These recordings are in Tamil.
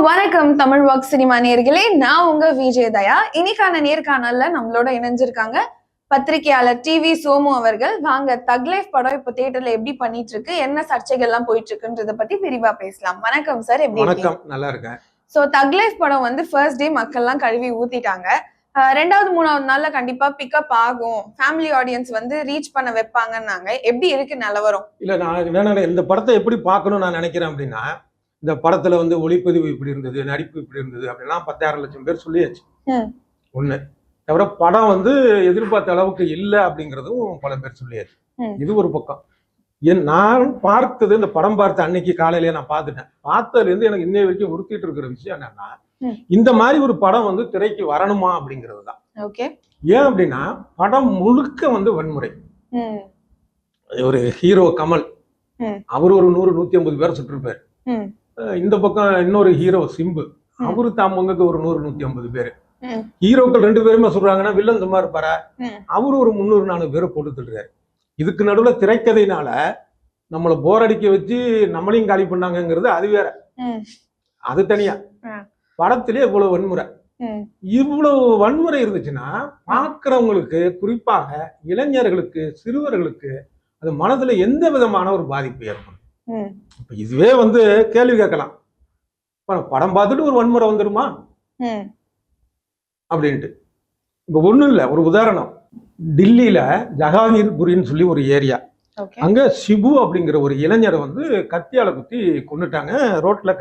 வணக்கம் தமிழ் வாக் சினிமா நேயர்களே, நான் உங்க விஜய் தயா. இன்னைக்கான நேர்காணல்ல நம்மளோட இணைஞ்சிருக்காங்க பத்திரிகையாளர் டிவி சோமு அவர்கள். வாங்க, தக் லைஃப் படம் இப்ப தியேட்டர்ல எப்படி பண்ணிட்டு இருக்கு, என்ன சர்ச்சைகள் எல்லாம் போயிட்டு இருக்குன்றத பத்தி விரிவா பேசலாம். வணக்கம் சார், எப்படி இருக்கீங்க? வணக்கம், நல்லா இருக்கேன். சோ தக் லைஃப் படம் வந்து ஃபர்ஸ்ட் டே மக்கள் எல்லாம் கழுவி ஊத்திட்டாங்க. ரெண்டாவது மூணாவது நாள்ல கண்டிப்பா பிக்கப் ஆகும், ஃபேமிலி ஆடியன்ஸ் வந்து ரீச் பண்ண வைப்பாங்கன்னாங்க. எப்படி இருக்கு நிலவரம்? இல்ல, நான் இந்த படத்தை எப்படி பார்க்கணும்னு நான் நினைக்கிறேன் அப்படின்னா, இந்த படத்துல வந்து ஒளிப்பதிவு இப்படி இருந்தது, நடிப்பு இப்படி இருந்தது அப்படின்னா 10,000 லட்சம் பேர் சொல்லியாச்சு. ஒண்ணு தவிர படம் வந்து எதிர்பார்த்த அளவுக்கு இல்லை அப்படிங்கிறதும் பல பேர் சொல்லியாச்சு. இது ஒரு பக்கம். நான் பார்த்தது, இந்த படம் பார்த்த அன்னைக்கு காலையிலேயே நான் பார்த்துட்டேன். பார்த்ததுல இருந்து எனக்கு இன்னை வரைக்கும் உறுத்திட்டு இருக்கிற விஷயம் என்னன்னா, இந்த மாதிரி ஒரு படம் வந்து திரைக்கு வரணுமா அப்படிங்கிறது தான். ஏன் அப்படின்னா, படம் முழுக்க வந்து வன்முறை. ஒரு ஹீரோ கமல், அவர் ஒரு 100-150 பேர் சுற்றிருப்பார். இந்த பக்கம் இன்னொரு ஹீரோ சிம்பு, அவரு தாமங்க ஒரு 100-150 பேரு. ஹீரோக்கள் 2 பேருமே சொல்றாங்கன்னா வில்லன் சும்மா இருப்பாரா, அவரு ஒரு 300-400 பேரை போட்டு தள்ளுறாரு. இதுக்கு நடுவுல திரைக்கதையினால நம்மளை போர் அடிக்க வச்சு நம்மளையும் காலி பண்ணாங்கிறது அது வேற, அது தனியா. படத்திலே இவ்வளவு வன்முறை, இவ்வளவு வன்முறை இருந்துச்சுன்னா பார்க்கிறவங்களுக்கு, குறிப்பாக இளைஞர்களுக்கு, சிறுவர்களுக்கு அது மனதுல எந்த விதமான ஒரு பாதிப்பு ஏற்படும்? இப்ப இதுவே வந்து கேள்வி கேட்கலாம், படம் பார்த்துட்டு ஒரு வன்முறை வந்துருமா அப்படின்ட்டு. இப்ப ஒண்ணும் இல்ல, ஒரு உதாரணம். டில்லியில ஜஹாங்கீர்புரின்னு சொல்லி ஒரு ஏரியா, அங்க சிபு அப்படிங்கிற ஒரு இளைஞரை வந்து கத்தியால குத்தி கொண்டுட்டாங்க. ரோட்ல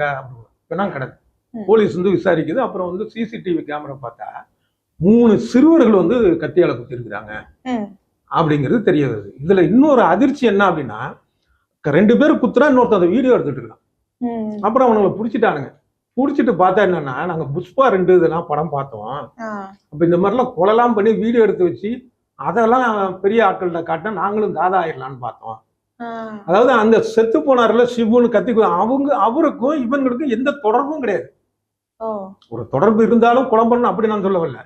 கிடக்கு. போலீஸ் வந்து விசாரிக்குது. அப்புறம் வந்து சிசிடிவி கேமரா பார்த்தா 3 சிறுவர்கள் வந்து கத்தியால குத்தி இருக்கிறாங்க அப்படிங்கிறது தெரிய வருது. இதுல இன்னொரு அதிர்ச்சி என்ன அப்படின்னா, 2 பேர் குத்துறா, இன்னொருத்த அந்த வீடியோ எடுத்துட்டு இருக்கான். அப்புறம் அவங்களை பிடிச்சிட்டானுங்க. பிடிச்சிட்டு பார்த்தா என்னன்னா, நாங்க புஷ்பா 2 இதெல்லாம் படம் பார்த்தோம், அப்ப இந்த மாதிரிலாம் கொலைலாம் பண்ணி வீடியோ எடுத்து வச்சு அதெல்லாம் பெரிய ஆட்கள்கிட்ட காட்ட நாங்களும் தாதா ஆயிடலான்னு பார்த்தோம். அதாவது அந்த செத்து போனார்ல சிபுன்னு கத்தி, அவருக்கும் இவங்களுக்கும் எந்த தொடர்பும் கிடையாது. ஒரு தொடர்பு இருந்தாலும் குழம்புன்னு அப்படி நான் சொல்லவில்லை,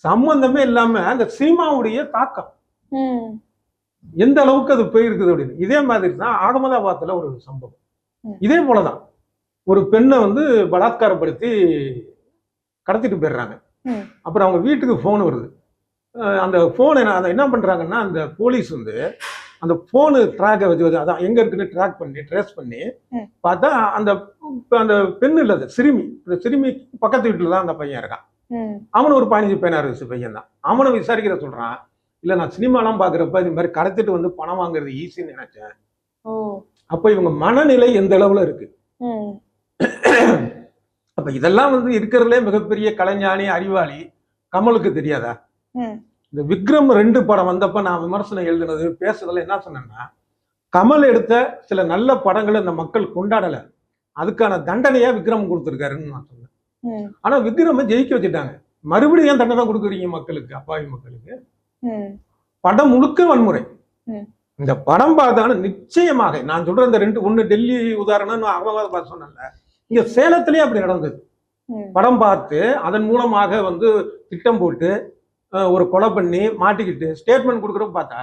சம்பந்தமே இல்லாம அந்த சினிமாவுடைய தாக்கம் எந்த அளவுக்கு அது போயிருக்குது அப்படின்னு. இதே மாதிரி தான் அகமதாபாத்ல ஒரு சம்பவம். இதே போலதான் ஒரு பெண்ணை வந்து பலாத்காரப்படுத்தி கடத்திட்டு போயிடுறாங்க. அப்புறம் அவங்க வீட்டுக்கு போன் வருது. அந்த போன் என்ன பண்றாங்கன்னா, அந்த போலீஸ் வந்து அந்த போனு ட்ராக்கை வச்சு, அதான் எங்க இருக்குன்னு ட்ராக் பண்ணி ட்ரேஸ் பண்ணி பார்த்தா அந்த பெண்ணு இல்ல, சிறுமி பக்கத்து வீட்டுல தான் அந்த பையன் இருக்கான். அவனு ஒரு 15-16 வயசு பையன் தான். அவனை விசாரிக்கிற சொல்றான், இல்ல நான் சினிமாலாம் பாக்குறப்ப இது மாதிரி கடத்திட்டு வந்து பணம் வாங்குறது ஈஸின்னு நினைச்சேன். அப்ப இவங்க மனநிலை எந்த அளவுல இருக்கு? அப்ப இதெல்லாம் வந்து இருக்கிறதுலே மிகப்பெரிய கலைஞானி, அறிவாளி கமலுக்கு தெரியாதா? இந்த விக்ரம் 2 படம் வந்தப்ப நான் விமர்சனம் எழுதுனது, பேசுறதுல என்ன சொன்னேன்னா, கமல் எடுத்த சில நல்ல படங்களை இந்த மக்கள் கொண்டாடல, அதுக்கான தண்டனையா விக்ரம் கொடுத்துருக்காருன்னு நான் சொன்னேன். ஆனா விக்ரம ஜெயிக்க வச்சுட்டாங்க. மறுபடியும் ஏன் தண்டனை கொடுக்குறீங்க மக்களுக்கு, அப்பாவி மக்களுக்கு? படம் முழுக்க வன்முறை. இந்த படம் பார்த்தாலும் நிச்சயமாக நான் சொல்ற இந்த 2, 1 டெல்லி உதாரணம், அகமதாபாத் சொன்னேன்ல, இங்க சேலத்திலேயே அப்படி நடந்தது. படம் பார்த்து அதன் மூலமாக வந்து திட்டம் போட்டு ஒரு கொலை பண்ணி மாட்டிக்கிட்டு ஸ்டேட்மெண்ட் கொடுக்குறப்ப பார்த்தா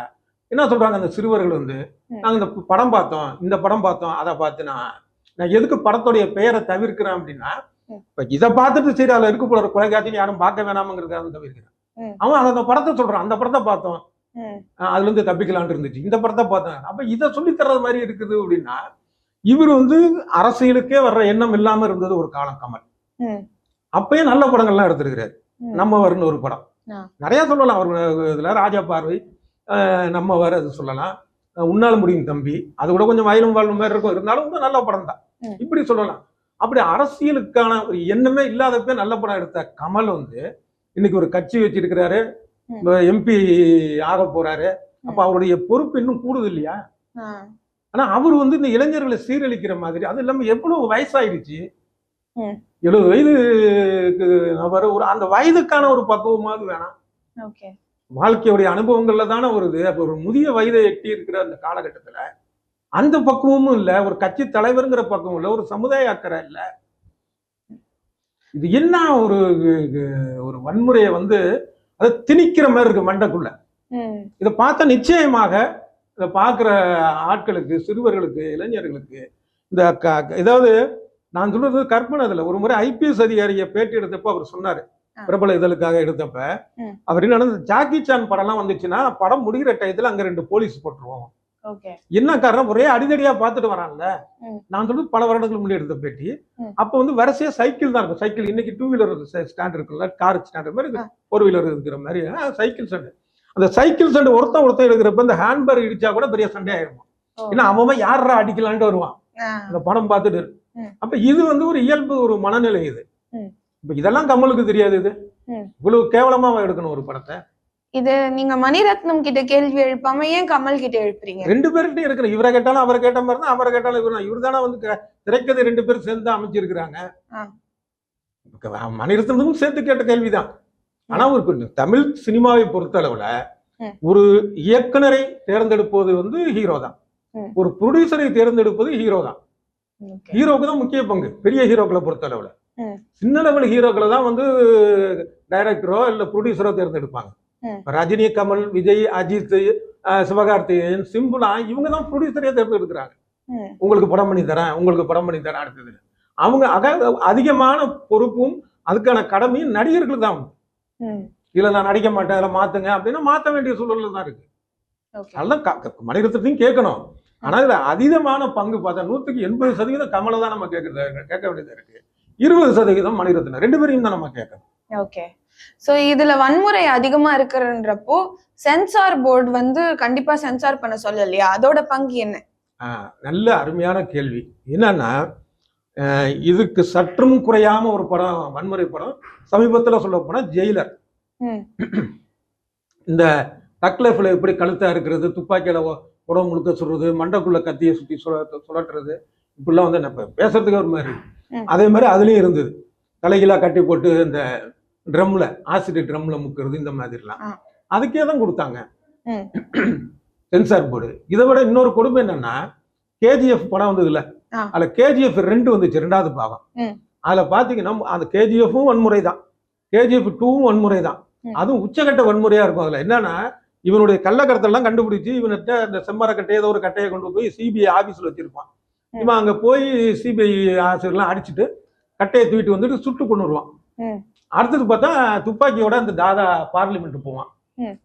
என்ன சொல்றாங்க அந்த சிறுவர்கள் வந்து, நாங்க இந்த படம் பார்த்தோம், இந்த படம் பார்த்தோம், அதை பார்த்து நான் எதுக்கு படத்துடைய பெயரை தவிர்க்கிறேன் அப்படின்னா, இப்ப இதை பார்த்துட்டு சரி அதில் இருக்க போற கொலைகாட்சின்னு யாரும் பார்க்க வேணாமங்கிறதுக்காக தவிர்க்கிறேன். அவன் அந்த படத்தை சொல்றான், அந்த படத்தை பார்த்தோம், அதுல இருந்து தப்பிக்கலான் இருந்துச்சு, இந்த படத்தை பார்த்தேன். அப்ப இதை சொல்லி தர்றது மாதிரி இருக்குது அப்படின்னா, இவர் வந்து அரசியலுக்கே வர்ற எண்ணம் இல்லாம இருந்தது ஒரு காலம் கமல். அப்பயே நல்ல படங்கள்லாம் எடுத்திருக்கிறாரு. நம்ம வரணும் ஒரு படம் நிறைய சொல்லலாம். அவர் இதுல ராஜா பார்வை, நம்ம வர அது சொல்லலாம், உன்னால முடியும் தம்பி, அது கூட கொஞ்சம் வயலும் வாழும் மாதிரி இருக்கும், இருந்தாலும் நல்ல படம் தான், இப்படி சொல்லலாம். அப்படி அரசியலுக்கான ஒரு எண்ணமே இல்லாதப்ப நல்ல படம் எடுத்த கமல் வந்து இன்னைக்கு ஒரு கட்சி வச்சிருக்கிறாரு, எம்பி ஆக போறாரு. அப்ப அவருடைய பொறுப்பு இன்னும் கூடுது இல்லையா? ஆனா அவர் வந்து இந்த இளைஞர்களை சீரழிக்கிற மாதிரி, அது இல்லாம எவ்வளவு வயசாயிடுச்சு, 70 வயதுக்கு வர ஒரு அந்த வயதுக்கான ஒரு பக்குவமாவது வேணாம். வாழ்க்கையுடைய அனுபவங்கள்ல தானே வருது. அப்ப ஒரு முதிய வயதை எட்டி இருக்கிற அந்த காலகட்டத்துல அந்த பக்குவமும் இல்ல, ஒரு கட்சி தலைவருங்கிற பக்குவம் இல்ல, ஒரு சமுதாய அக்கறை இல்ல. இது என்ன ஒரு வன்முறையை வந்து அதை திணிக்கிற மாதிரி இருக்கு மண்டைக்குள்ள. இதை பார்த்தா நிச்சயமாக இதை பார்க்குற ஆட்களுக்கு, சிறுவர்களுக்கு, இளைஞர்களுக்கு இந்த ஏதாவது நான் சொல்றது கற்பனை இதுல. ஒரு முறை ஐபிஎஸ் அதிகாரியை பேட்டி எடுத்தப்போ அவர் சொன்னாரு, பிரபல இதழுக்காக எடுத்தப்ப அவர் என்ன, ஜாக்கி சான் படம்லாம் வந்துச்சுன்னா படம் முடிகிற டயத்துல அங்க 2 போலீஸ் போட்டுருவோம். என்ன காரணம், ஒரே அடிதடியா பார்த்துட்டு வரான்ல. நான் சொல்றது பல வருடங்களுக்கு முன்னாடி எடுத்த பேட்டி. அப்ப வந்து வரிசையா சைக்கிள் தான் இருக்கும். சைக்கிள் இன்னைக்கு 2 வீலர் ஸ்டாண்ட் இருக்குல்ல, கார் ஸ்டாண்ட் மாதிரி 4 வீலர் இருக்கிற மாதிரி சைக்கிள் ஸ்டாண்ட். அந்த சைக்கிள் ஸ்டாண்ட் ஒருத்தன் எடுக்கிறப்ப இந்த ஹேண்ட்பேக் இடிச்சா கூட பெரிய சண்டை ஆயிடும். ஏன்னா அவன் யாரா அடிக்கலான்ட்டு வருவான் அந்த படம் பார்த்துட்டு. அப்ப இது வந்து ஒரு இயல்பு, ஒரு மனநிலை இது. இப்ப இதெல்லாம் கமலுக்கு தெரியாது. இது இவ்வளவு கேவலமா எடுக்கணும் ஒரு படத்தை. இது நீங்க மணிரத்னம் கிட்ட கேள்வி எழுப்பாம ஏன் கமல் கிட்ட எழுப்புறீங்க? 2 பேர்கிட்ட இருக்கிற, இவரை கேட்டாலும் அவரை கேட்ட மாதிரி தான், அவரை கேட்டாலும் இவர் தானே வந்து திரைக்கதை 2 பேரும் சேர்ந்து அமைச்சிருக்கிறாங்க. மணிரத்னமும் சேர்த்து கேட்ட கேள்விதான். ஆனா ஒரு தமிழ் சினிமாவை பொறுத்த அளவுல ஒரு இயக்குனரை தேர்ந்தெடுப்பது வந்து ஹீரோ தான், ஒரு ப்ரொடியூசரை தேர்ந்தெடுப்பது ஹீரோ தான். ஹீரோக்கு தான் முக்கிய பங்கு. பெரிய ஹீரோக்களை பொறுத்த அளவுல சின்ன லெவல் ஹீரோக்களை தான் வந்து டைரக்டரோ இல்ல ப்ரொடியூசரோ தேர்ந்தெடுப்பாங்க. ரஜினி, கமல், விஜய், அஜித், சிவகார்த்திகேயன், சிம்புலா இவங்க தான் ப்ரொடியூசரே தேர்ந்தெடுக்கிறாங்க. உங்களுக்கு படம் பண்ணி தரேன், உங்களுக்கு படம் பண்ணி தரேன். அடுத்தது அவங்க அதிகமான பொறுப்பும் அதுக்கான கடமையும் நடிகர்களுக்கு தான். இதுல நான் நடிக்க மாட்டேன், அதில் மாத்துங்க அப்படின்னா மாற்ற வேண்டிய சூழல்ல தான் இருக்கு. அதெல்லாம் மணிரத்னத்தையும் கேட்கணும். ஆனா இதுல அதீதமான பங்கு பார்த்தா 180% கமலை தான் நம்ம கேட்க வேண்டியதா இருக்கு. 20% மணிரத்னம். 2 பேரையும் தான் நம்ம கேட்கணும். ஓகே. சோ இதுல வன்முறை அதிகமா இருக்குன்றப்போ சென்சார் போர்டு வந்து கண்டிப்பா சென்சார் பண்ண சொல்லலையா? அதோட பங்கு என்ன? நல்ல அருமையான கேள்வி. என்னன்னா இதுக்கு சற்றும் குறையாம ஒரு படம், வன்முறை படம் சமீபத்துல சொல்ல போனா ஜெயிலர். இந்த தக்லைஃப்ல எப்படி கழுத்தா இருக்கிறது, துப்பாக்கியில உடம்பு முழுக்க சொல்றது, மண்டக்குள்ள கத்தியை சுத்தி சுழட்டுறது, இப்படிலாம் வந்து பேசுறதுக்கு ஒரு மாதிரி. அதே மாதிரி அதுலயும் இருந்தது. தலைகீழா கட்டி போட்டு இந்த ட்ரம்ல, ஆசிட் ட்ரம்ல முக்கிறது, இந்த மாதிரிலாம் அதுக்கே தான் கொடுத்தாங்க சென்சார் போர்டு. இதை விட இன்னொரு கொடுமை என்னன்னா, கேஜிஎஃப் படம் வந்தது இல்ல, அதுல கேஜிஎஃப் 2 வந்துச்சு, 2வது பாகம். அதுல பாத்தீங்கன்னா அந்த கேஜிஎஃப்பும் வன்முறை தான், கேஜிஎஃப் 2வும் வன்முறை தான். அதுவும் உச்சகட்ட வன்முறையா இருக்கும். அதுல என்னன்னா, இவனுடைய கள்ளக்கடத்தெல்லாம் கண்டுபிடிச்சு இவன்கிட்ட அந்த செம்மரக்கட்டை ஏதோ ஒரு கட்டையை கொண்டு போய் சிபிஐ ஆபீஸ்ல வச்சிருப்பான். இவன் அங்க போய் சிபிஐ ஆசிரியர்லாம் அடிச்சுட்டு கட்டையை தூக்கிட்டு வந்துட்டு சுட்டு கொண்டு வருவான். அடுத்தது பார்த்தா துப்பாக்கியோட அந்த தாதா பார்லிமெண்ட் போவான்,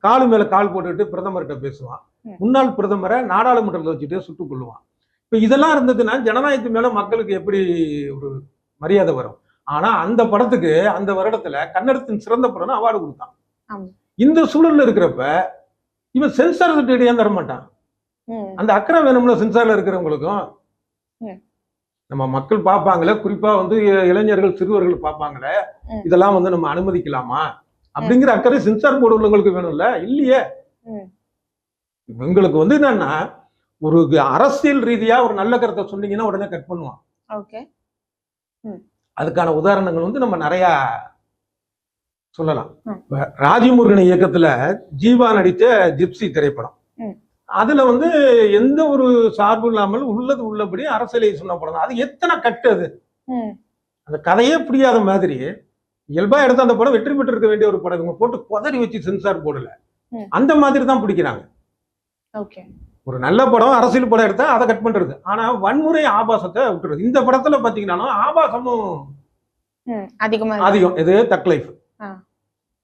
காலு மேல கால் போட்டுட்டு பிரதமர்கிட்ட பேசுவான். முன்னாள் பிரதமரை நாடாளுமன்றத்தில் வச்சுட்டு சுட்டுக் கொள்ளுவான். இப்ப இதெல்லாம் இருந்ததுன்னா ஜனநாயகத்து மேல மக்களுக்கு எப்படி ஒரு மரியாதை வரும்? ஆனா அந்த படத்துக்கு அந்த வருடத்துல கன்னடத்தின் சிறந்த படம் அவார்டு கொடுத்தான். இந்த சூழல்ல இருக்கிறப்ப இவன் சென்சார் சர்டிஃபிகேட் ஏன் தர மாட்டான்? அந்த அக்கறை வேணும்ல சென்சார்ல இருக்கிறவங்களுக்கும். நம்ம மக்கள் பார்ப்பாங்களே, குறிப்பா வந்து இளைஞர்கள், சிறுவர்கள் பார்ப்பாங்களே, இதெல்லாம் வந்து நம்ம அனுமதிக்கலாமா அப்படிங்கிற அக்கறை சென்சார் போர்டு உள்ளவங்களுக்கு வேணும்ல, இல்லையே. இவங்களுக்கு வந்து என்னன்னா, ஒரு அரசியல் ரீதியா ஒரு நல்ல கருத்தை சொன்னீங்கன்னா உடனே கட் பண்ணுவான். அதுக்கான உதாரணங்கள் வந்து நம்ம நிறைய சொல்லலாம். ராஜமுருகன் இயக்கத்துல ஜீவா நடித்த ஜிப்சி திரைப்படம், அதுல வந்து எந்த ஒரு சார்பு இல்லாமல் உள்ளது உள்ளபடி அரசியலை சொன்ன படம். அது எத்தனை கட்டு, அது அந்த கதையே புரியாத மாதிரி இயல்பா எடுத்து அந்த படம் வெற்றி பெற்று இருக்க வேண்டிய ஒரு படம் இவங்க போட்டு கொதறி வச்சு சென்சார் போர்டுல அந்த மாதிரி தான் பிடிக்கிறாங்க. ஒரு நல்ல படம், அரசியல் படம் எடுத்தா அதை கட் பண்றது. ஆனா வன்முறை ஆபாசத்தை விட்டுறது. இந்த படத்துல பாத்தீங்கன்னா ஆபாசமும் அதிகம். இது தக் லைஃப்.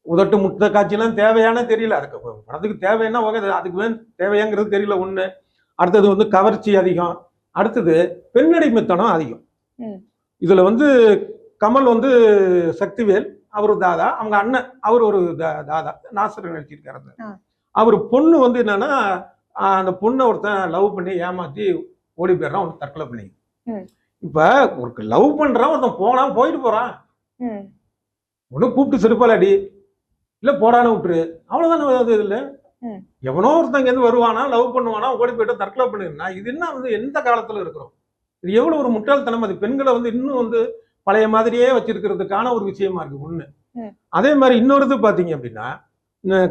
உதட்டு முட்ட காட்சியெல்லாம் தேவையான தெரியல. அதுக்கு படத்துக்கு தேவைன்னா அதுக்கு தேவையாங்கிறது தெரியல. ஒண்ணு. அடுத்தது வந்து கவர்ச்சி அதிகம். அடுத்தது பெண்ணடிமைத்தனம் அதிகம். இதுல வந்து கமல் வந்து சக்திவேல், அவர் தாதா, அவங்க அண்ணன் அவர் ஒரு தாதா, நாசர் நடிச்சிருக்காரு. அவர் பொண்ணு வந்து என்னன்னா, அந்த பொண்ணை ஒருத்தன் லவ் பண்ணி ஏமாத்தி ஓடி போயிடுறான், ஒன்று தற்கொலை பண்ணி. இப்ப ஒரு லவ் பண்றான், ஒருத்தன் போயிட்டு போறான், ஒண்ணு கூப்பிட்டு செருப்பாலாடி, இல்ல போடான்னு விட்டுரு, அவ்வளவுதான். இதுல எவனோ ஒருத்தங்க எது வருவானா, லவ் பண்ணுவானா, ஓடி போயிட்டு தற்கொலை பண்ணிருந்தா, இது என்ன வந்து எந்த காலத்துல இருக்கிறோம்? இது எவ்வளவு ஒரு முட்டாள்தனம். அது பெண்களை வந்து இன்னும் வந்து பழைய மாதிரியே வச்சிருக்கிறதுக்கான ஒரு விஷயமா இருக்கு ஒண்ணு. அதே மாதிரி இன்னொரு பாத்தீங்க அப்படின்னா,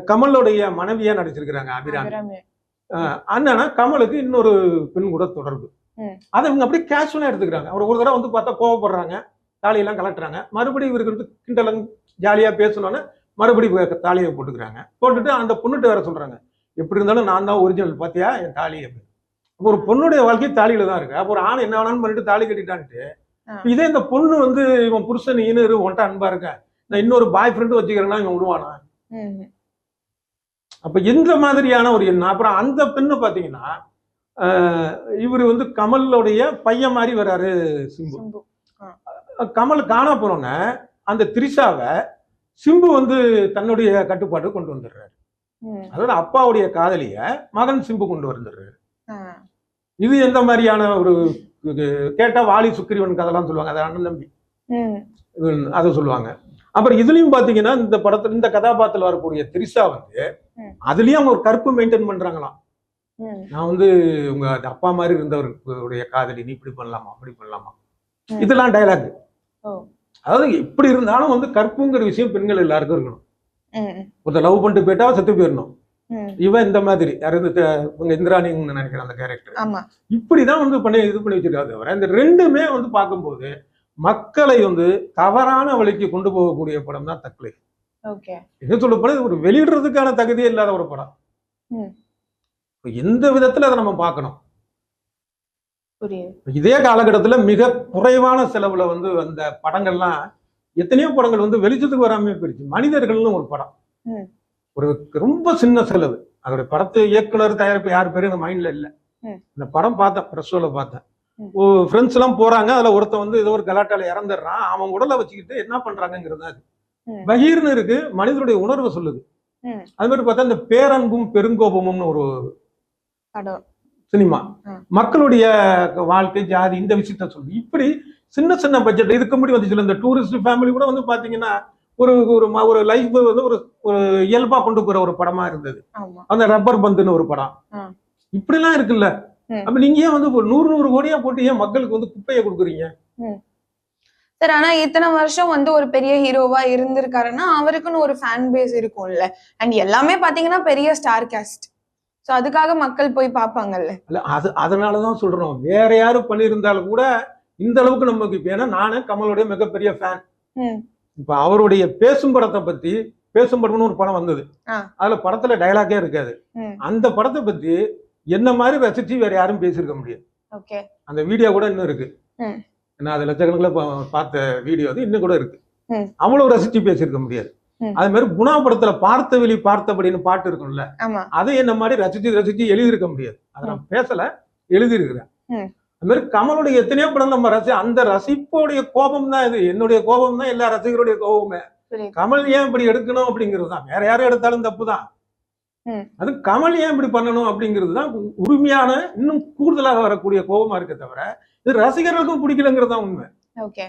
கமலுடைய மனைவியா நடிச்சிருக்கிறாங்க அபிராமி. அண்ணனா கமலுக்கு இன்னொரு பெண் கூட தொடர்பு. அதை இவங்க அப்படியே கேஷுவலா எடுத்துக்கிறாங்க. அவர் ஒரு தடவை வந்து பார்த்தா கோவப்படுறாங்க, தாலியெல்லாம் கலட்டுறாங்க, மறுபடியும் இவருக்கு வந்து கிண்டலம் ஜாலியா பேசணும்னு மறுபடியும் தாலியை போட்டுக்கிறாங்க. போட்டுட்டு அந்த பொண்ணுட்டு வேற சொல்றாங்க, எப்படி இருந்தாலும் நான் தான் ஒரிஜினல், பாத்தியா என் தாலி அப்படின்னு. அப்போ ஒரு பொண்ணுடைய வாழ்க்கை தாலியில தான் இருக்கு. அப்போ ஒரு ஆண் என்ன வேணாலும் பண்ணிட்டு தாலி கட்டிட்டான்ட்டு இதே இந்த பொண்ணு வந்து இவன் புருஷன் ஈனரு ஒன்ட்ட அன்பா இருக்க, நான் இன்னொரு பாய் ஃப்ரெண்டு வச்சுக்கிறேன்னா இவன் விடுவானா? அப்ப இந்த மாதிரியான ஒரு எண்ணம். அப்புறம் அந்த பெண்ணு பாத்தீங்கன்னா இவரு வந்து கமலுடைய பையன் மாதிரி வராரு சிம்பு. கமல் காண போனோன்ன அந்த திரிஷாவை சிம்பு வந்து தன்னுடைய கட்டுப்பாடு கொண்டு வந்துடுறாரு. அதாவது அப்பாவுடைய காதலிய மகன் சிம்பு கொண்டு வந்துடுறாரு. இது எந்த மாதிரியான ஒரு கேட்டா வாலி சுக்கிரீவன் கதைலாம் சொல்லுவாங்க, அதை அண்ணன் தம்பி அதை சொல்லுவாங்க. அப்புறம் இதுலயும் பாத்தீங்கன்னா இந்த படத்துல இந்த கதாபாத்திரத்தில் வரக்கூடிய திரிஷா வந்து அதுலயும் அவங்க ஒரு கருப்பு மெயின்டைன் பண்றாங்களாம். நான் வந்து உங்க அப்பா மாதிரி இருந்தவருடைய காதலி, நீ இப்படி பண்ணலாமா அப்படி பண்ணலாமா, இதெல்லாம் டைலாக். அதாவது எப்படி இருந்தாலும் வந்து கற்புங்கிற விஷயம் பெண்கள் எல்லாருக்கும் இருக்கணும். ஒருத்தர் லவ் பண்ணிட்டு போயிட்டா செத்து போயிடணும். இவன் இந்த மாதிரி இவங்க இந்திராணின்னு நினைக்கிறேன் அந்த கேரக்டர். இப்படிதான் வந்து இது பண்ணி வச்சிருக்காரு. தவிர இந்த ரெண்டுமே வந்து பார்க்கும்போது மக்களை வந்து தவறான வழிக்கு கொண்டு போகக்கூடிய படம் தான் தக்லைஃப். என்ன சொல்ல போனா ஒரு வெளியிடுறதுக்கான தகுதியே இல்லாத ஒரு படம். எந்த விதத்துல அதை நம்ம பார்க்கணும். இதே காலகட்டத்துல மிக குறைவான செலவுல வந்து அந்த படங்கள்லாம் எத்தனையோ படங்கள் வந்து வெளிச்சத்துக்கு வராம போயிடுச்சு. மனிதர்கள்னு ஒரு படம், ஒரு ரொம்ப சின்ன செலவு. அதோட படத்தை இயக்குனர் தயாரிப்பு யார் பேரும் இந்த மைண்ட்ல இல்ல. இந்த படம் பார்த்தேன், பிரஸ் ஷோல பார்த்தேன். ஃப்ரெண்ட்ஸ் எல்லாம் போறாங்க, அதுல ஒருத்தன் வந்து ஏதோ ஒரு கலாட்டால இறந்துடுறான். அவன் உடலை வச்சுக்கிட்டு என்ன பண்றாங்கிறது அது பகீர்னு இருக்கு, மனிதனுடைய உணர்வை சொல்லுது. அது மாதிரி பார்த்தா இந்த பேரன்பும் பெருங்கோபமும்னு ஒரு சினிமா மக்களுடைய வாழ்க்கை ஜாதி இந்த விஷயத்த சொல்லு. இப்படி சின்ன சின்ன பட்ஜெட் இதுக்கு முன்னாடி வந்துச்சு. இந்த டூரிஸ்ட் ஃபேமிலி கூட வந்து பாத்தீங்கன்னா ஒரு ஒரு லைஃப் வந்து ஒரு இயல்பா கொண்டு போற ஒரு படமா இருந்தது. அந்த ரப்பர் பந்துன்னு ஒரு படம் இப்படி எல்லாம் இருக்குல்ல. அப்ப நீங்க ஏன் வந்து 100 கோடியா போட்டு ஏன் மக்களுக்கு வந்து குப்பையை கொடுக்குறீங்க? சார், ஆனா இத்தனை வருஷம் வந்து ஒரு பெரிய ஹீரோவா இருந்திருக்காருன்னா அவருக்குன்னு ஒரு ஃபேன் பேஸ் இருக்கும்ல. அண்ட் எல்லாமே பாத்தீங்கன்னா பெரிய ஸ்டார் காஸ்ட். சோ அதுக்காக மக்கள் போய் பாப்பாங்கல்ல. அதனாலதான் சொல்றோம், வேற யாரும் பண்ணியிருந்தாலும் கூட இந்த அளவுக்கு நமக்கு. இப்ப ஏன்னா நானே கமலுடைய மிகப்பெரிய ஃபேன். இப்ப அவருடைய பேசும் படத்தை பத்தி, பேசும் படம்னு ஒரு படம் வந்தது, அதுல படத்துல டைலாக்கே இருக்காது. அந்த படத்தை பத்தி என்ன மாதிரி ரசிச்சு வேற யாரும் பேசியிருக்க முடியாது. அந்த வீடியோ கூட இன்னும் இருக்கு. ஏன்னா அது லட்சக்கணக்கில் பார்த்த வீடியோ அது இன்னும் கூட இருக்கு. அவ்வளவு ரசிச்சு பேசியிருக்க முடியாது. அது மாதிரி குணா படத்துல பார்த்த வெளி பார்த்தபடின்னு பாட்டு இருக்கும்ல, அதை என்ன மாதிரி ரசிச்சு எழுதியிருக்க முடியாது. அதை நான் பேசல, எழுதியிருக்கிறேன். அது மாதிரி கமலுடைய எத்தனையோ படம் நம்ம அந்த ரசிப்போடைய கோபம் தான் இது. என்னுடைய கோபம் தான் எல்லா ரசிகருடைய கோபமே. கமல் ஏன் இப்படி எடுக்கணும் அப்படிங்கிறது தான். வேற யாரும் எடுத்தாலும் தப்பு தான். அது கமல் ஏன் இப்படி பண்ணணும் அப்படிங்கிறது தான் உரிமையான இன்னும் கூடுதலாக வரக்கூடிய கோபமா இருக்க தவிர இது ரசிகர்களுக்கும் பிடிக்கலங்கிறது தான் உண்மை. ஓகே.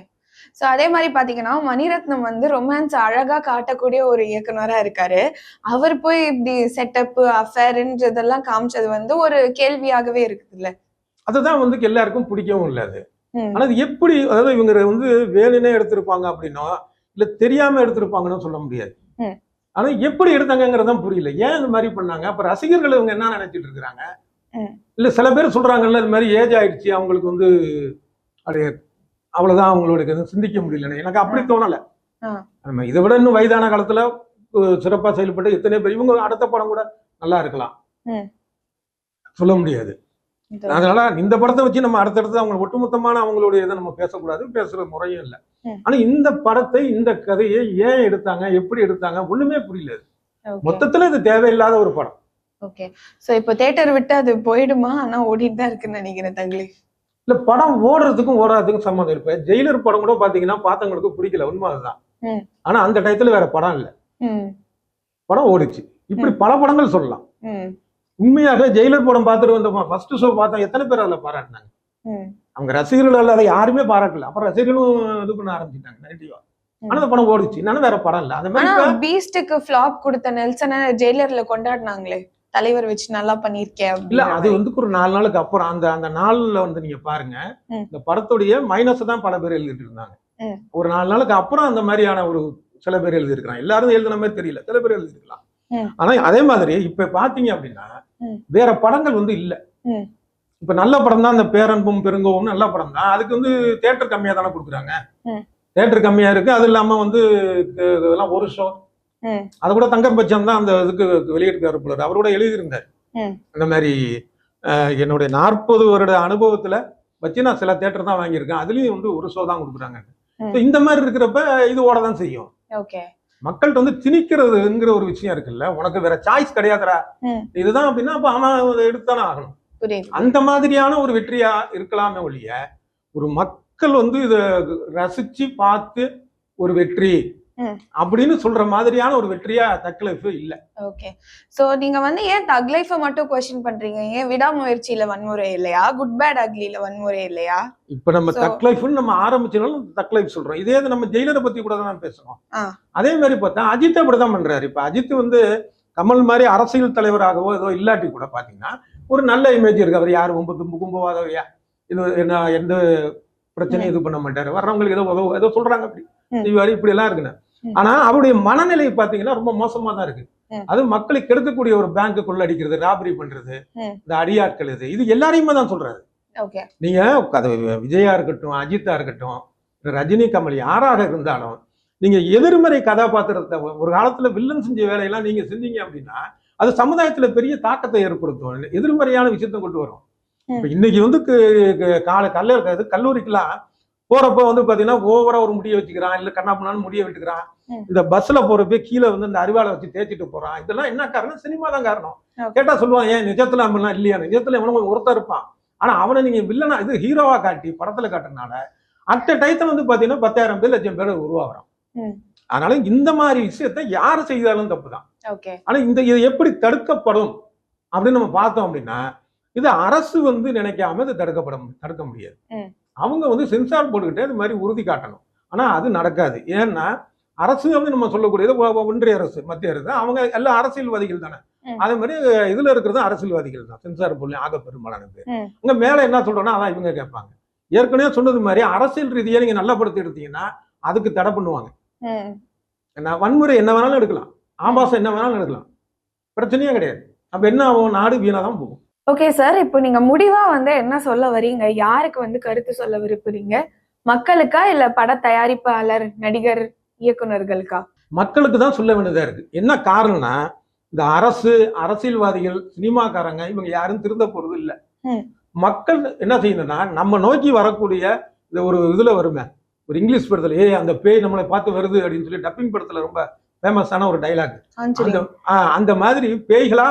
சோ அதே மாதிரி பாத்தீங்கன்னா மணிரத்னம் வந்து ரொமான்ஸ் அழகா காட்டக்கூடிய ஒரு இயக்குனரா இருக்காரு. அவர் போய் இப்படி செட்டப் அஃபேர்ன்றதெல்லாம் காமிச்சது வந்து ஒரு கேள்வியாகவே இருக்குதுல்ல. அதுதான் வந்து எல்லாருக்கும் பிடிக்கவும் இல்லை அது. ஆனா அது எப்படி, அதாவது இவங்க வந்து வேணுனே எடுத்திருப்பாங்க அப்படின்னா இல்ல தெரியாம எடுத்திருப்பாங்கன்னு சொல்ல முடியாது. ஆனா எப்படி எடுத்தாங்கிறதான் புரியல. ஏன் இந்த மாதிரி பண்ணாங்க? அப்ப ரசிகர்கள் இவங்க என்ன நினைச்சிட்டு இருக்கிறாங்க? இல்ல சில பேர் சொல்றாங்கல்ல, இது மாதிரி ஏஜ் ஆயிடுச்சு அவங்களுக்கு வந்து அப்படியே அவ்வளவுதான் அவங்களுக்கு சிந்திக்க முடியல. எனக்கு அப்படி தோணல. இதை விட இன்னும் வயதான காலத்துல சிறப்பா செயல்பட்டு எத்தனை பேர் இவங்க அடுத்த படம் கூட நல்லா இருக்கலாம், சொல்ல முடியாது. அதனால இந்த படத்தை வச்சு நம்ம அடுத்தடுத்து அவங்க ஒட்டுமொத்தமான அவங்களுடைய இதை நம்ம பேசக்கூடாது, பேசுற முறையும் இல்லை. ஆனா இந்த படத்தை இந்த கதையை ஏன் எடுத்தாங்க, எப்படி எடுத்தாங்க ஒண்ணுமே புரியல. மொத்தத்துல இது தேவையில்லாத ஒரு படம். ஓகே. சோ இப்போ தியேட்டர் விட்டு அது போயிடுமா? ஆனா ஓடிட்டு தான் இருக்குன்னு நினைக்கிறேன் தங்களே. இல்ல படம் ஓடுறதுக்கும் ஓடாததுக்கும் சம்மந்தம் இருப்ப. ஜெயிலர் படம் கூட பாத்தீங்கன்னா பார்த்தவங்களுக்கு பிடிக்கல, உண்மை அதுதான். ஆனா அந்த டயத்துல வேற படம் இல்ல, படம் ஓடிச்சு. இப்படி பல படங்கள் சொல்லலாம். உண்மையாக ஜெயிலர் படம் பார்த்துட்டு வந்த ஃபர்ஸ்ட் ஷோ பார்த்தா எத்தனை பேர் அதில் பாராட்டினாங்க? அவங்க ரசிகர்கள் அதை யாருமே பாராட்டல. அப்புறம் ரசிகர்களும் இது பண்ண ஆரம்பிச்சிட்டாங்க நெகட்டிவா. ஆனா அந்த படம் ஓடிச்சு, நானும் வேற படம் இல்ல. அந்த மாதிரி பீஸ்டுக்கு ஃபிளாப் கொடுத்த நெல்சனை ஜெயிலர்ல கொண்டாடினாங்களே, தலைவர் வச்சு நல்லா பண்ணிருக்கேன். இல்ல அது வந்து ஒரு 4 நாளுக்கு அப்புறம் அந்த நாள்ல வந்து நீங்க பாருங்க, இந்த படத்துடைய மைனஸ் தான் பல பேர் எழுதிட்டு இருந்தாங்க. ஒரு 4 நாளுக்கு அப்புறம் அந்த மாதிரியான ஒரு சில பேர் எழுதிருக்காங்க. எல்லாரும் எழுதின மாதிரி தெரியல, சில பேர் எழுதிருக்கலாம். ஆனா அதே மாதிரி இப்ப பாத்தீங்க அப்படின்னா வேற படங்கள் வந்து இல்ல. இப்ப நல்ல படம் தான், அந்த பேரன்பும் பெருங்கோவும் நல்ல படம் தான். அதுக்கு வந்து தியேட்டர் கம்மியா தானே கொடுக்குறாங்க. தியேட்டர் கம்மியா இருக்கு. அது இல்லாம வந்து இதெல்லாம் ஒரு ஷோ, அது கூட தங்கர் பச்சன் தான் அந்த இதுக்கு வெளியிட்டிருக்காரு போல. அவரோட எழுதியிருந்தார் இந்த மாதிரி என்னுடைய 40 வருட அனுபவத்துல வச்சு நான் சில தேட்டர் தான் வாங்கியிருக்கேன், அதுலயும் வந்து ஒரு ஷோ தான் கொடுக்குறாங்க. ம். So இந்த மாதிரி இருக்கிறப்ப இது ஓட தான் செய்யும். ஓகே. மக்கள்கிட்ட வந்து திணிக்கிறதுங்கிற ஒரு விஷயம் இருக்குல்ல, உனக்கு வேற சாய்ஸ் கிடையாதுடா ம். இதுதான் அப்படின்னா அப்ப அவன் எடுத்தானே ஆகணும். புரியுது. அந்த மாதிரியான ஒரு வெற்றியா இருக்கலாமே ஒழிய, ஒரு மக்கள் வந்து இத ரசிச்சு பார்த்து ஒரு வெற்றி ம். அப்படின்னு சொல்ற மாதிரியான ஒரு வெற்றியா தக் லைஃப் இல்ல. ஓகே. சோ நீங்க வந்து ஏன் தக் லைஃப மட்டும் கொஸ்டின் பண்றீங்க? ஏன் விடாமுயற்சியில வன்முறை இல்லையா? குட் பேட் அக்லில வன்முறை இல்லையா? இப்ப நம்ம So- தக் லைஃப்னு நம்ம ஆரம்பிச்சனாலும் தக் லைஃப் சொல்றோம். இதே இது நம்ம ஜெயிலரை பத்தி கூட தான் பேசுறோம். ஆ. அதே மாதிரி பார்த்தா அஜித் அப்படிதான் பண்றாரு. இப்ப அஜித் வந்து கமல் மாதிரி அரசியல் தலைவராகவோ ஏதோ இல்லாட்டி கூட பாத்தீங்கன்னா ஒரு நல்ல இமேஜ் இருக்கு. அவர் யாரும் கும்பவாதவையா இது என்ன எந்த பிரச்சனையும் இது பண்ண மாட்டாரு, வர்றவங்களுக்கு ஏதோ ஏதோ சொல்றாங்க அப்படி செய்வாரு, இப்படி எல்லாம் இருக்குன்னு. ஆனா அவருடைய மனநிலை பாத்தீங்கன்னா ரொம்ப மோசமா தான் இருக்கு. அது மக்களை கெடுக்கக்கூடிய ஒரு பேங்க் கொள்ளடிக்கிறது, ராபரி பண்றது, இந்த அடியாட்கள் இது எல்லாரையுமே தான் சொல்றாரு. ஓகே. நீங்க அது விஜயா இருக்கட்டும், அஜித்தா இருக்கட்டும், ரஜினி, கமல் யாராக இருந்தாலும் நீங்க எதிர்மறை கதாபாத்திரத்தை ஒரு காலத்துல வில்லன் செஞ்ச வேலையெல்லாம் நீங்க செஞ்சீங்க அப்படின்னா அது சமுதாயத்துல பெரிய தாக்கத்தை ஏற்படுத்தும், எதிர்மறையான விஷயத்தை கொண்டு வரும். இப்ப இன்னைக்கு வந்து கல்லூரிக்கெல்லாம் போறப்ப வந்து பாத்தீங்கன்னா ஓவரா ஒரு முடிய வச்சுக்கிறான், இல்ல கண்ணாப்புனாலும் முடிய விட்டுக்கிறான், இந்த பஸ்ல போறப்ப கீழே வந்து இந்த அரிவாளை வச்சு தேய்ச்சிட்டு போறான். இதெல்லாம் என்ன காரணம்? சினிமா தான் காரணம். கேட்டா சொல்லுவான், ஏன் நிஜத்துல அப்படிலாம் இல்லையா? நிஜத்துல எவனும் ஒருத்தர் இருப்பான், ஆனா அவனை நீங்க வில்லனா இது ஹீரோவா காட்டி படத்துல காட்டுறதுனால அட்ட டைத்துல வந்து பாத்தீங்கன்னா 10,000 பேர் 1,00,000 பேர் உருவாகிறான். அதனால இந்த மாதிரி விஷயத்த யாரு செய்தாலும் தப்புதான். ஆனா இது எப்படி தடுக்கப்படும் அப்படின்னு நம்ம பார்த்தோம் அப்படின்னா, இது அரசு வந்து நினைக்காம இது தடுக்க முடியாது. அவங்க வந்து சென்சார் போட்டுக்கிட்டே இது மாதிரி உறுதி காட்டணும். ஆனா அது நடக்காது. ஏன்னா அரசு வந்து நம்ம சொல்லக்கூடியது ஒன்றிய அரசு, மத்திய அரசு, அவங்க எல்லாம் அரசியல்வாதிகள் தானே. அதே மாதிரி இதுல இருக்கிறது அரசியல்வாதிகள் தான். சென்சார் போர்டு ஆக பெரும்பாலானது அங்க மேல என்ன சொல்றோம்னா அதான் இவங்க கேட்பாங்க. ஏற்கனவே சொன்னது மாதிரி அரசியல் ரீதியா நீங்க நல்லப்படுத்தி எடுத்தீங்கன்னா அதுக்கு தடை பண்ணுவாங்க. வன்முறை என்ன வேணாலும் எடுக்கலாம், ஆபாசம் என்ன வேணாலும் எடுக்கலாம், பிரச்சனையே கிடையாது. அப்ப என்ன ஆகும்? நாடு வீணாதான் போகும். ஓகே சார், இப்போ நீங்க முடிவா வந்து என்ன சொல்ல வரீங்க? யாருக்கு வந்து கருத்து சொல்ல விரும்புறீங்க? மக்களுக்கா இல்ல பட தயாரிப்பாளர், நடிகர், இயக்குனர்களுக்கா? மக்களுக்கு தான் சொல்ல வேண்டியதா இருக்கு. என்ன காரணம்னா இந்த அரசு, அரசியல்வாதிகள், சினிமாக்காரங்க இவங்க யாரும் திருந்த போறது இல்ல. மக்கள் என்ன செய்யணும்னா நம்ம நோக்கி வரக்கூடிய இந்த ஒரு இதுல வருமே ஒரு இங்கிலீஷ் படத்துல அந்த பேய் நம்மளை பார்த்து வருது அப்படின்னு சொல்லி டப்பிங் படத்துல ரொம்ப ஃபேமஸான ஒரு டைலாக். அந்த மாதிரி பேய்களா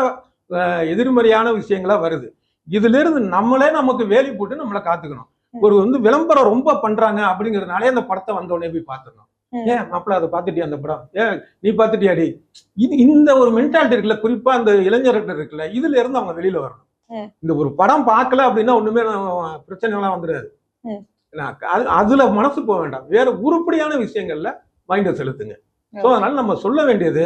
எதிர்மறையான விஷயங்களா வருது. இதுல இருந்து நம்மளே நமக்கு வேலி போட்டு நம்மளை காத்துக்கணும். ஒரு வந்து விளம்பரம் ரொம்ப பண்றாங்க அப்படிங்கறதுனாலே அந்த படத்தை வந்தோடனே போய் பார்த்துக்கணும். ஏன் மாப்பிள்ள அதை பார்த்துட்டியா அந்த படம், ஏன் நீ பார்த்துட்டியாடி, இந்த ஒரு மென்டாலிட்டி இருக்குல்ல, குறிப்பா அந்த இளைஞர்கள் இருக்குல்ல, இதுல இருந்து அவங்க வெளியில வரணும். இந்த ஒரு படம் பார்க்கல அப்படின்னா ஒண்ணுமே பிரச்சனை எல்லாம் வந்துடாது. அதுல மனசு போக வேண்டாம், வேற உருப்படியான விஷயங்கள்ல மைண்ட செலுத்துங்க. சோ அதனால நம்ம சொல்ல வேண்டியது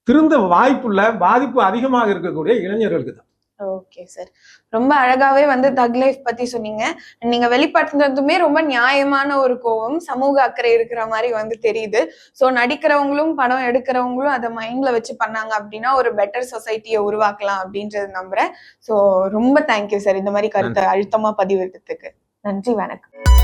திருந்த வாய்ப்புள்ள பாதிப்பு அதிகமாக இருக்கக்கூடிய இளைஞர்களுக்கு தான். ஓகே சார், ரொம்ப அழகாவே வந்து தக் லைஃப் பத்தி சொன்னீங்க. நீங்க வெளிப்படுத்துனதுமே ரொம்ப நியாயமான ஒரு கோவம், சமூக அக்கறை இருக்கிற மாதிரி வந்து தெரியுது. சோ நடிக்கிறவங்களும் படம் எடுக்கிறவங்களும் அதை மைண்ட்ல வச்சு பண்ணாங்க அப்படின்னா ஒரு பெட்டர் சொசைட்டியை உருவாக்கலாம் அப்படின்றது நம்புறேன். சோ ரொம்ப தேங்க்யூ சார், இந்த மாதிரி கருத்தை அழுத்தமா பதிவிட்டதுக்கு. நன்றி, வணக்கம்.